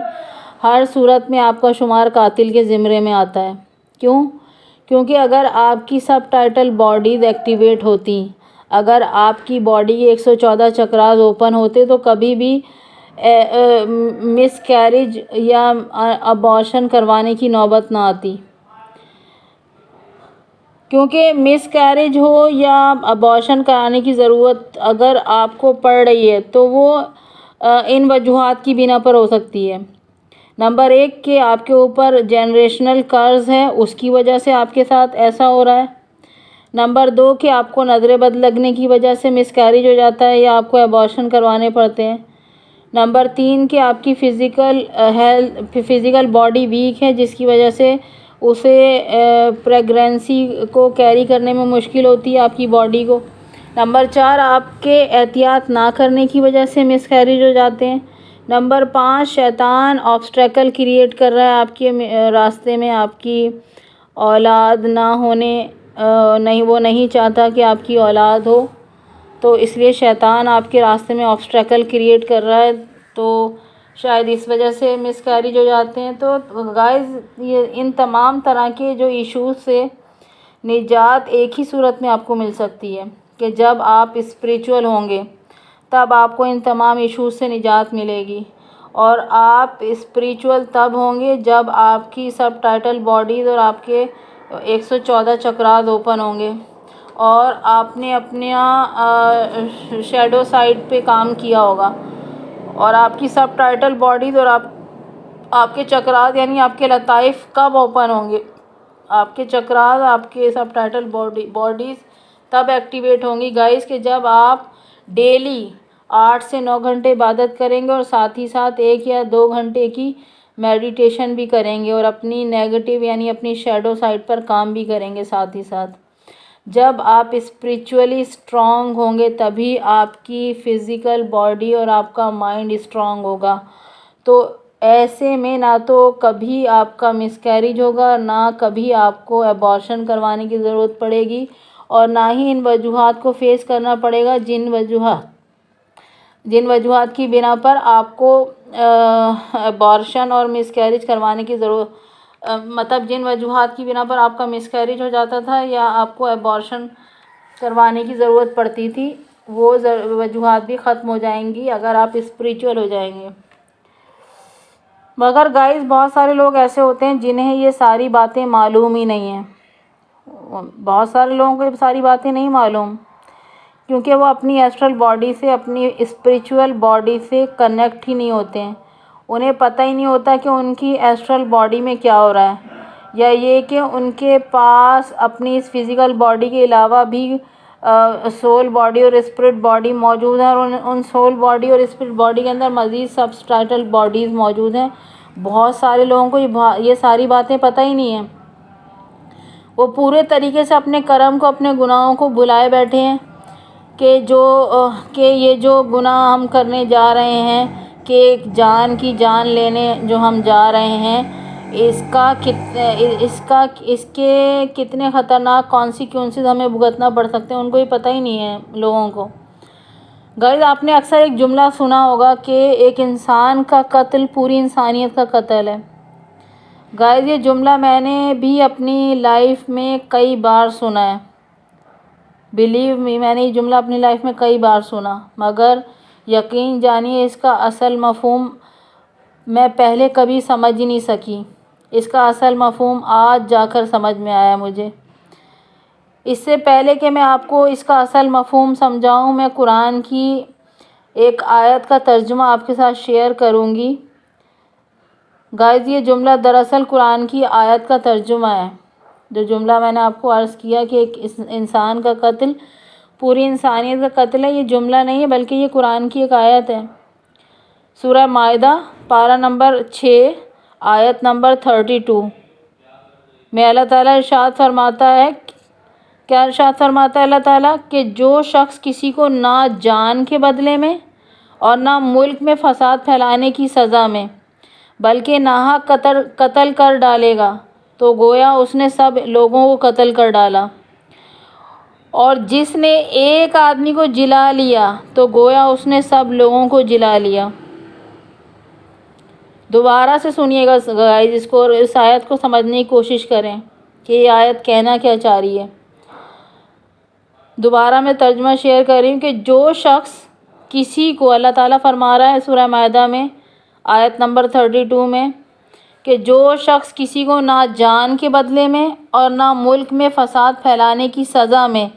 हर सूरत में आपका शुमार कातिल के ज़िम्मे में आता है। क्यों? क्योंकि अगर आपकी सब टाइटल बॉडीज़ एक्टिवेट होती, अगर आपकी बॉडी के 114 चक्रास ओपन होते तो कभी भी मिसकैरेज या अबॉर्शन करवाने की नौबत ना आती। क्योंकि मिसकैरेज हो या अबॉर्शन कराने की ज़रूरत अगर आपको पड़ रही है तो वो इन वजूहात की बिना पर हो सकती है। नंबर 1 कि आपके ऊपर जनरेशनल कर्ज है, उसकी वजह से आपके साथ ऐसा हो रहा है। नंबर 2 कि आपको नज़र बद लगने की वजह से मिसकैरेज हो जाता है या आपको अबॉर्शन करवाने पड़ते हैं। नंबर 3 कि आपकी फ़िज़िकल बॉडी वीक है जिसकी वजह से उसे प्रेगनेंसी को कैरी करने में मुश्किल होती है आपकी बॉडी को। नंबर 4 आपके एहतियात ना करने की वजह से मिसकैरेज हो जाते हैं। नंबर 5 शैतान ऑब्स्टेकल क्रिएट कर रहा है आपके रास्ते में, आपकी औलाद ना होने नहीं, वो नहीं चाहता कि आपकी औलाद हो, तो इसलिए शैतान आपके रास्ते में ऑब्स्टेकल क्रिएट कर रहा है, तो शायद इस वजह से मिसकैरेज हो जाते हैं। तो गाइस ये इन तमाम तरह के जो इश्यूज़ से निजात एक ही सूरत में आपको मिल सकती है कि जब आप स्पिरिचुअल होंगे तब आपको इन तमाम इश्यूज़ से निजात मिलेगी। और आप स्पिरिचुअल तब होंगे जब आपकी सबटाइटल बॉडीज़ और आपके 114 चक्रास ओपन होंगे और आपने अपने शैडो साइड पे काम किया होगा और आपकी सबटाइटल बॉडीज़ और आपके चक्रास यानी आपके लताइफ कब ओपन होंगे, आपके चक्रास आपके सबटाइटल बॉडीज़ तब एक्टिवेट होंगी गाइस कि जब आप डेली 8 से 9 घंटे इबादत करेंगे और साथ ही साथ 1 या 2 घंटे की मेडिटेशन भी करेंगे और अपनी नेगेटिव यानी अपनी शैडो साइड पर काम भी करेंगे साथ ही साथ। जब आप स्पिरिचुअली स्ट्रॉन्ग होंगे तभी आपकी फ़िज़िकल बॉडी और आपका माइंड स्ट्रॉन्ग होगा। तो ऐसे में ना तो कभी आपका मिसकैरेज होगा, ना कभी आपको अबॉर्शन करवाने की ज़रूरत पड़ेगी और ना ही इन वजूहात को फेस करना पड़ेगा जिन वजूहात की बिना पर आपको अबॉर्शन और मिसकैरेज करवाने की ज़रूरत मतलब जिन वजूहात की बिना पर आपका मिसकैरेज हो जाता था या आपको अबॉर्शन करवाने की ज़रूरत पड़ती थी, वो वजूहात भी ख़त्म हो जाएंगी अगर आप स्पिरिचुअल हो जाएंगे। मगर गाइस बहुत सारे लोग ऐसे होते हैं जिन्हें ये सारी बातें मालूम ही नहीं हैं। बहुत सारे लोगों को ये सारी बातें नहीं मालूम क्योंकि वो अपनी एस्ट्रल बॉडी से, अपनी स्पिरिचुअल बॉडी से कनेक्ट ही नहीं होते हैं। उन्हें पता ही नहीं होता कि उनकी एस्ट्रल बॉडी में क्या हो रहा है, या ये कि उनके पास अपनी इस फिज़िकल बॉडी के अलावा भी सोल बॉडी और स्पिरिट बॉडी मौजूद है और उन सोल बॉडी और स्पिरिट बॉडी के अंदर मज़ीद सबस्टाइटल बॉडीज़ मौजूद हैं। बहुत सारे लोगों को ये सारी बातें पता ही नहीं हैं। वो पूरे तरीके से अपने कर्म को, अपने गुनाहों को भुलाए बैठे हैं कि ये जो गुनाह हम करने जा रहे हैं, कि एक जान की जान लेने जो हम जा रहे हैं, इसके कितने ख़तरनाक कॉन्सिक्वेंसेस हमें भुगतना पड़ सकते हैं, उनको ये पता ही नहीं है लोगों को। गाइस आपने अक्सर एक जुमला सुना होगा कि एक इंसान का कत्ल पूरी इंसानियत का कत्ल है। गाइस ये जुमला मैंने भी अपनी लाइफ में कई बार सुना है। बिलीव मी, मैंने ये जुमला अपनी लाइफ में कई बार सुना, मगर यकीन जानिए इसका असल मफ़हूम मैं पहले कभी समझ ही नहीं सकी। इसका असल मफ़हूम आज जाकर समझ में आया मुझे। इससे पहले कि मैं आपको इसका असल मफ़हूम समझाऊं, मैं कुरान की एक आयत का तर्जुमा आपके साथ शेयर करूंगी। गाइस ये जुमला दरअसल कुरान की आयत का तर्जुमा है। जो जुमला मैंने आपको अर्ज़ किया कि एक इंसान का कत्ल पूरी इंसानियत का कत्ल है, ये जुमला नहीं है बल्कि ये कुरान की एक आयत है। सूरह माइदा पारा नंबर 6 आयत नंबर 32 में अल्लाह ताला इरशाद फरमाता है, क्या इरशाद फरमाता है अल्लाह ताला कि जो शख्स किसी को ना जान के बदले में और ना मुल्क में फ़साद फैलाने की सज़ा में बल्कि नाहक कत्ल कर डालेगा तो गोया उसने सब लोगों को कत्ल कर डाला, और जिसने एक आदमी को जिला लिया तो गोया उसने सब लोगों को जिला लिया। दोबारा से सुनिएगा गाइस इसको और इस आयत को समझने की कोशिश करें कि ये आयत कहना क्या चाह रही है। दोबारा मैं तर्जुमा शेयर कर रही हूँ कि जो शख्स किसी को, अल्लाह ताला फरमा रहा है सूरह माइदा में आयत नंबर 32 में कि जो शख्स किसी को ना जान के बदले में और ना मुल्क में फ़साद फैलाने की सज़ा में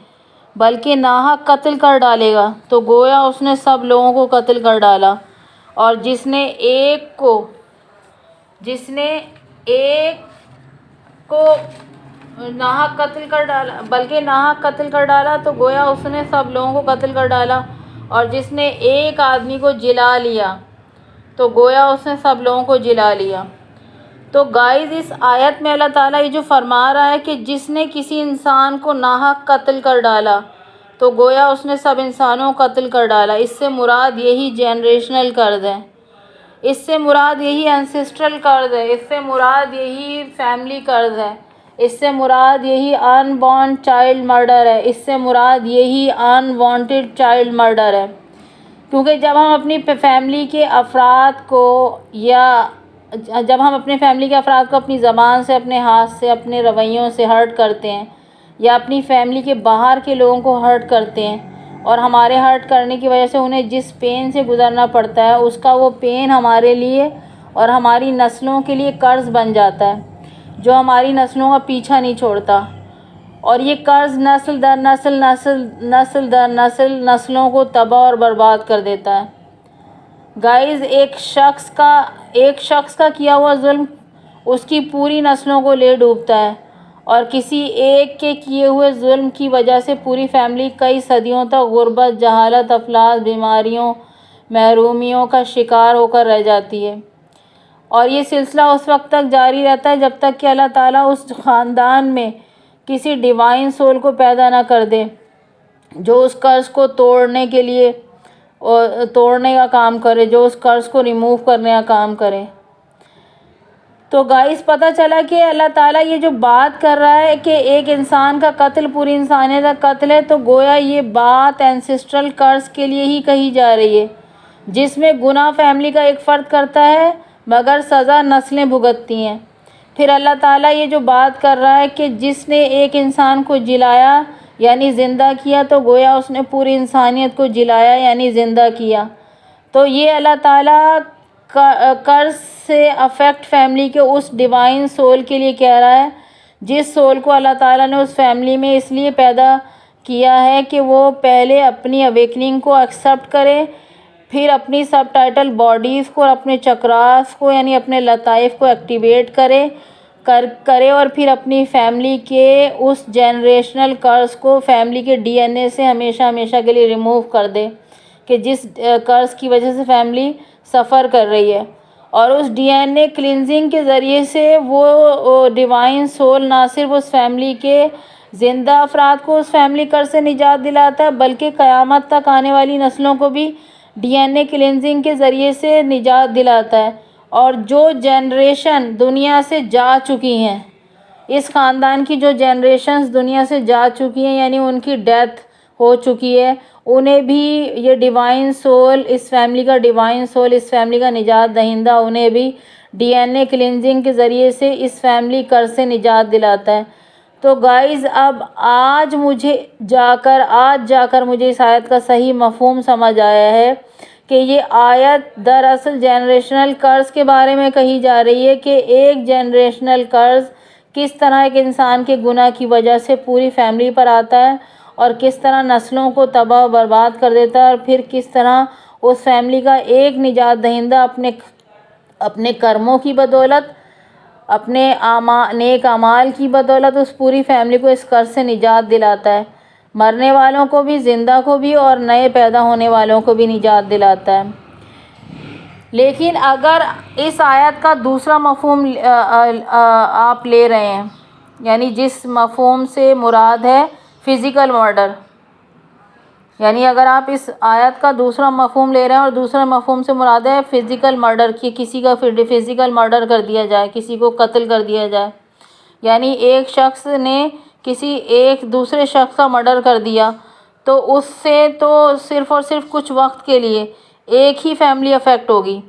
बल्कि नाहक कत्ल कर डालेगा तो गोया उसने सब लोगों को कत्ल कर डाला। और जिसने एक को नाहक कत्ल कर डाला बल्कि नाहक कत्ल कर डाला तो गोया उसने सब लोगों को कत्ल कर डाला। और जिसने एक आदमी को जिला लिया तो गोया उसने सब लोगों को जिला लिया। तो गाइस, इस आयत में अल्लाह ताला ये जो फरमा रहा है कि जिसने किसी इंसान को नाहक कत्ल कर डाला तो गोया उसने सब इंसानों को कत्ल कर डाला। इससे मुराद यही जनरेशनल कर्ज है, इससे मुराद यही एंसेस्ट्रल कर्ज है, इससे मुराद यही फैमिली कर्ज है, इससे मुराद यही अनबॉर्न चाइल्ड मर्डर है, इससे मुराद यही अनवांटेड चाइल्ड मर्डर है। क्योंकि जब हम अपनी फैमिली के अफराद को अपनी ज़बान से, अपने हाथ से, अपने रवैयों से हर्ट करते हैं या अपनी फैमिली के बाहर के लोगों को हर्ट करते हैं और हमारे हर्ट करने की वजह से उन्हें जिस पेन से गुज़रना पड़ता है उसका वो पेन हमारे लिए और हमारी नस्लों के लिए कर्ज़ बन जाता है जो हमारी नस्लों का पीछा नहीं छोड़ता। और ये कर्ज़ नस्ल दर नस्ल नस्लों को तबाह और बर्बाद कर देता है। गाइस, एक शख्स का किया हुआ जुल्म उसकी पूरी नस्लों को ले डूबता है और किसी एक के किए हुए जुल्म की वजह से पूरी फैमिली कई सदियों तक गुर्बत, जहालत, अफलास, बीमारियों, महरूमियों का शिकार होकर रह जाती है। और ये सिलसिला उस वक्त तक जारी रहता है जब तक कि अल्लाह ताला उस ख़ानदान में किसी डिवाइन सोल को पैदा ना कर दे जो उस कर्ज़ को तोड़ने का काम करे, जो उस कर्ज़ को रिमूव करने का काम करे। तो गाइस, पता चला कि अल्लाह ताला ये जो बात कर रहा है कि एक इंसान का कत्ल पूरी इंसानियत का कत्ल है, तो गोया ये बात एंसेस्ट्रल कर्ज़ के लिए ही कही जा रही है जिसमें गुनाह फैमिली का एक फ़र्द करता है मगर सज़ा नस्लें भुगतती हैं। फिर अल्लाह ताला ये जो बात कर रहा है कि जिसने एक इंसान को जिलाया यानी ज़िंदा किया तो गोया उसने पूरी इंसानियत को जिलाया यानी ज़िंदा किया। तो ये अल्लाह ताला कर्ज़ से अफेक्ट फैमिली के उस डिवाइन सोल के लिए कह रहा है जिस सोल को अल्लाह ताला ने उस फैमिली में इसलिए पैदा किया है कि वो पहले अपनी अवेकनिंग को एक्सेप्ट करे, फिर अपनी सबटाइटल बॉडीज़ को और अपने चक्रास को यानी अपने लताइफ को एक्टिवेट करे और फिर अपनी फैमिली के उस जनरेशनल कर्ज़ को फैमिली के डीएनए से हमेशा हमेशा के लिए रिमूव कर दे कि जिस कर्ज़ की वजह से फैमिली सफ़र कर रही है। और उस डीएनए क्लिनजिंग के ज़रिए से वो डिवाइन सोल ना सिर्फ उस फैमिली के ज़िंदा अफराद को उस फैमिली कर्ज़ से निजात दिलाता है बल्कि क़यामत तक आने वाली नस्लों को भी डीएनए क्लिनजिंग के ज़रिए से निजात दिलाता है। और जो जनरेशन दुनिया से जा चुकी हैं, इस ख़ानदान की जो जनरेशन्स दुनिया से जा चुकी हैं यानी उनकी डेथ हो चुकी है, उन्हें भी ये डिवाइन सोल, इस फैमिली का डिवाइन सोल, इस फैमिली का निजात दहिंदा उन्हें भी डीएनए क्लिनजिंग के ज़रिए से इस फैमिली कर्ज़ से निजात दिलाता है। तो गाइज़, अब आज जाकर मुझे इस आयत का सही मफ़हूम समझ आया है कि ये आयत दरअसल जनरेशनल कर्ज़ के बारे में कही जा रही है कि एक जनरेशनल कर्ज़ किस तरह एक इंसान के गुनाह की वजह से पूरी फैमिली पर आता है और किस तरह नस्लों को तबाह बर्बाद कर देता है और फिर किस तरह उस फैमिली का एक निजात दहिंदा अपने कर्मों की बदौलत, अपने नेक अमाल की बदौलत उस पूरी फैमिली को इस कर्ज़ से निजात दिलाता है, मरने वालों को भी, ज़िंदा को भी और नए पैदा होने वालों को भी निजात दिलाता है। लेकिन अगर इस आयत का दूसरा मफ़हूम आप ले रहे हैं यानी जिस मफ़हूम से मुराद है फ़िज़िकल मर्डर, यानी अगर आप इस आयत का दूसरा मफ़हूम ले रहे हैं और दूसरा मफ़हूम से मुराद है फ़िज़िकल मर्डर कि किसी का फ़िज़िकल मर्डर कर दिया जाए, किसी को कत्ल कर दिया जाए, यानी एक शख्स ने किसी एक दूसरे शख्स का मर्डर कर दिया तो उससे तो सिर्फ़ और सिर्फ कुछ वक्त के लिए एक ही फैमिली अफेक्ट होगी,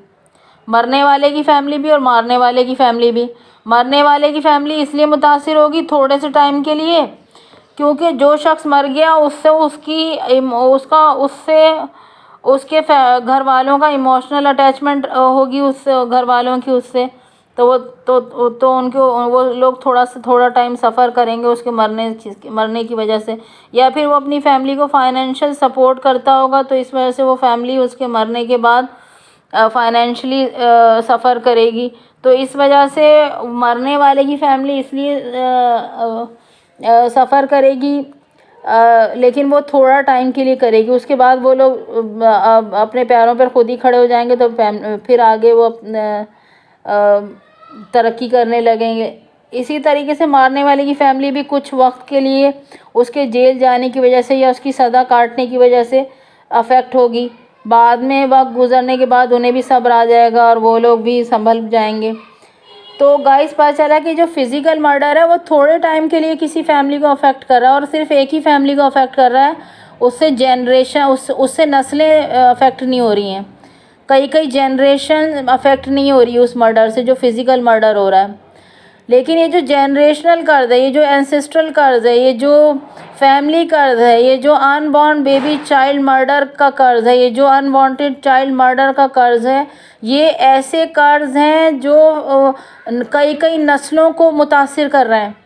मरने वाले की फ़ैमिली भी और मारने वाले की फ़ैमिली भी। मरने वाले की फ़ैमिली इसलिए मुतासिर होगी थोड़े से टाइम के लिए क्योंकि जो शख्स मर गया उसके घर वालों का इमोशनल अटैचमेंट होगी, उससे घर वालों की उससे तो उनको वो लोग थोड़ा टाइम सफ़र करेंगे उसके मरने की वजह से, या फिर वो अपनी फैमिली को फाइनेंशियल सपोर्ट करता होगा तो इस वजह से वो फैमिली उसके मरने के बाद फाइनेंशियली सफ़र करेगी। तो इस वजह से मरने वाले की फैमिली इसलिए सफ़र करेगी, लेकिन वो थोड़ा टाइम के लिए करेगी, उसके बाद वो लोग अपने पैरों पर खुद ही खड़े हो जाएंगे, तो फिर आगे वो तरक्की करने लगेंगे। इसी तरीके से मारने वाले की फैमिली भी कुछ वक्त के लिए उसके जेल जाने की वजह से या उसकी सज़ा काटने की वजह से अफेक्ट होगी, बाद में वक्त गुजरने के बाद उन्हें भी सब्र आ जाएगा और वो लोग भी संभल जाएंगे। तो गाइस पता चला कि जो फिज़िकल मर्डर है वो थोड़े टाइम के लिए किसी फैमिली को अफेक्ट कर रहा है और सिर्फ एक ही फैमिली को अफेक्ट कर रहा है, उससे जनरेशन उससे नस्लें अफेक्ट नहीं हो रही हैं, कई जनरेशन अफेक्ट नहीं हो रही उस मर्डर से जो फिज़िकल मर्डर हो रहा है। लेकिन ये जो जनरेशनल कर्ज है, ये जो एंसेस्ट्रल कर्ज है, ये जो फैमिली कर्ज है, ये जो अनबॉर्न बेबी चाइल्ड मर्डर का कर्ज है, ये जो अनवांटेड चाइल्ड मर्डर का कर्ज है, ये ऐसे कर्ज हैं जो कई नस्लों को मुतासिर कर रहे हैं,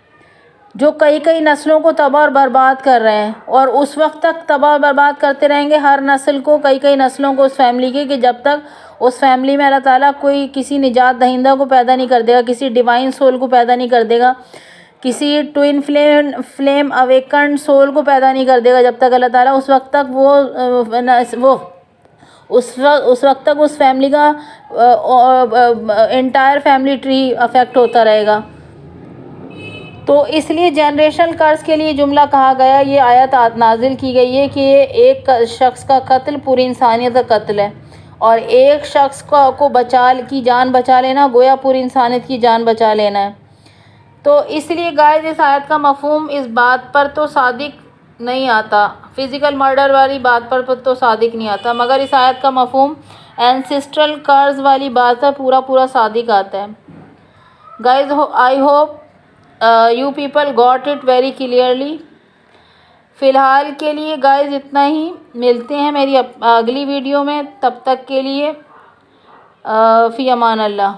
जो कई नस्लों को तबाह और बर्बाद कर रहे हैं, और उस वक्त तक तबाह और बर्बाद करते रहेंगे हर नस्ल को, कई नस्लों को उस फैमिली के, कि जब तक उस फैमिली में अल्लाह ताला कोई किसी निजात दहिंदा को पैदा नहीं कर देगा, किसी डिवाइन सोल को पैदा नहीं कर देगा, किसी ट्विन फ्लेम अवेकन सोल को पैदा नहीं कर देगा जब तक अल्लाह ताला, उस वक्त तक उस वक्त तक उस फैमिली का एंटायर फैमिली ट्री अफेक्ट होता रहेगा। तो इसलिए जनरेशनल कर्ज के लिए जुमला कहा गया, ये आयत नाजिल की गई है कि एक शख्स का कत्ल पूरी इंसानियत का कत्ल है, और एक शख्स की जान बचा लेना गोया पूरी इंसानियत की जान बचा लेना है। तो इसलिए गाइस इस आयत का मफहूम इस बात पर तो सादिक नहीं आता, फ़िज़िकल मर्डर वाली बात पर तो सादिक नहीं आता, मगर इस आयत का मफहूम एंसेस्ट्रल कर्ज वाली बात पर पूरा सादिक आता है। Guys I hope you people got it very clearly. फ़िलहाल के लिए गाइस इतना ही, मिलते हैं मेरी अगली वीडियो में, तब तक के लिए फ़ी अमान अल्लाह।